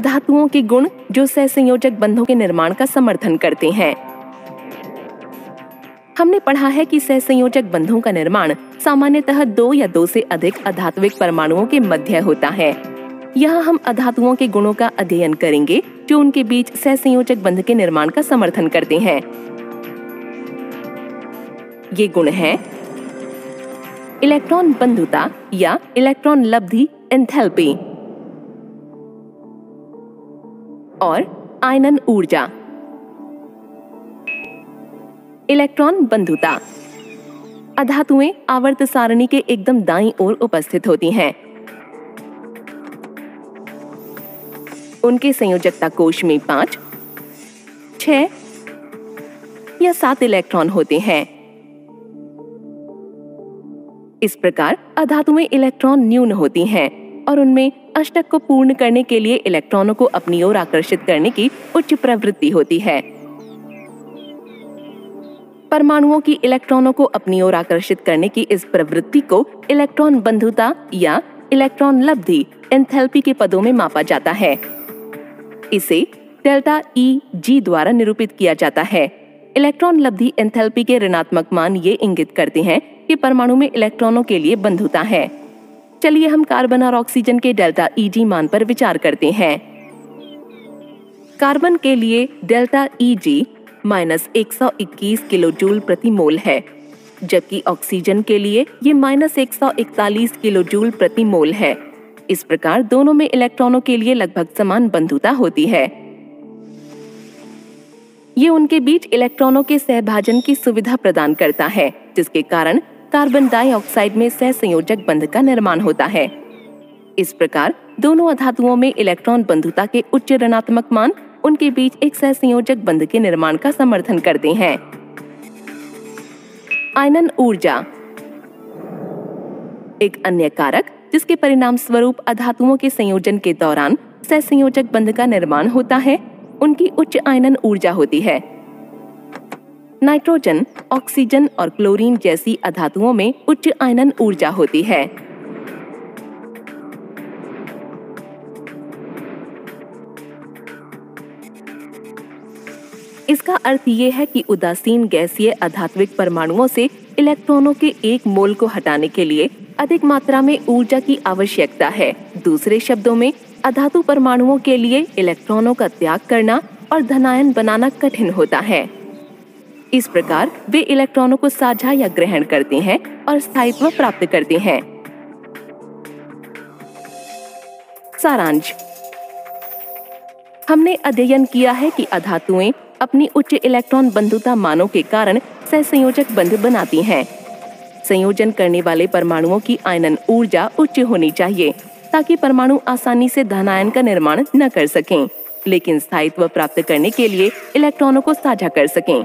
अधातुओं के गुण जो सहसंयोजक बंधों के निर्माण का समर्थन करते हैं। हमने पढ़ा है कि सहसंयोजक बंधों का निर्माण सामान्यतः 2 या 2 से अधिक अधात्विक परमाणुओं के मध्य होता है। यहाँ हम अधातुओं के गुणों का अध्ययन करेंगे जो उनके बीच सहसंयोजक बंध के निर्माण का समर्थन करते हैं। ये गुण हैं इलेक्ट्रॉन बंधुता या इलेक्ट्रॉन लब्धि एंथैल्पी और आयनन ऊर्जा। इलेक्ट्रॉन बंधुता। अधातुएं आवर्त सारणी के एकदम दाईं ओर उपस्थित होती हैं। उनके संयोजकता कोश में 5, 6 या 7 इलेक्ट्रॉन होते हैं। इस प्रकार अधातुएं इलेक्ट्रॉन न्यून होती हैं और उनमें अष्टक को पूर्ण करने के लिए इलेक्ट्रॉनों को अपनी ओर आकर्षित करने की उच्च प्रवृत्ति होती है। परमाणुओं की इलेक्ट्रॉनों को अपनी ओर आकर्षित करने की इस प्रवृत्ति को इलेक्ट्रॉन बंधुता या इलेक्ट्रॉन लब्धि एंथैल्पी के पदों में मापा जाता है। इसे डेल्टा E-G द्वारा निरूपित किया जाता है। इलेक्ट्रॉन लब्धि एंथैल्पी के ऋणात्मक मान ये इंगित करते हैं कि परमाणु में इलेक्ट्रॉनों के लिए बंधुता है। चलिए हम कार्बन और ऑक्सीजन के डेल्टा E-G मान पर विचार करते हैं। कार्बन के लिए डेल्टा E-G -121 किलोजूल प्रति मोल है, जबकि ऑक्सीजन के लिए ये -141 किलोजूल प्रति मोल है। इस प्रकार दोनों में इलेक्ट्रॉनों के लिए लगभग समान बंधुता होती है। ये उनके बीच इलेक्ट्रॉनों के सहभाजन की सुविधा प्रदान करता है, जिसके कारण कार्बन डाइऑक्साइड में सहसंयोजक बंध का निर्माण होता है। इस प्रकार दोनों अधातुओं में इलेक्ट्रॉन बंधुता के उच्च ऋणात्मक मान उनके बीच एक सहसंयोजक बंध के निर्माण का समर्थन करते हैं। आयनन ऊर्जा। एक अन्य कारक जिसके परिणाम स्वरूप अधातुओं के संयोजन के दौरान सहसंयोजक बंध का निर्माण होता है, उनकी उच्च आयनन ऊर्जा होती है। नाइट्रोजन, ऑक्सीजन और क्लोरीन जैसी अधातुओं में उच्च आयनन ऊर्जा होती है। इसका अर्थ ये है कि उदासीन गैसीय अधात्विक परमाणुओं से इलेक्ट्रॉनों के एक मोल को हटाने के लिए अधिक मात्रा में ऊर्जा की आवश्यकता है। दूसरे शब्दों में, अधातु परमाणुओं के लिए इलेक्ट्रॉनों का त्याग करना और धनायन बनाना कठिन होता है। इस प्रकार वे इलेक्ट्रॉनों को साझा या ग्रहण करते हैं और स्थायित्व प्राप्त करते हैं। सारांश। हमने अध्ययन किया है कि अधातुएं अपनी उच्च इलेक्ट्रॉन बंधुता मानों के कारण सहसंयोजक बंध बनाती हैं। संयोजन करने वाले परमाणुओं की आयनन ऊर्जा उच्च होनी चाहिए ताकि परमाणु आसानी से धनायन का निर्माण न कर सकें, लेकिन स्थायित्व प्राप्त करने के लिए इलेक्ट्रॉनों को साझा कर सकें।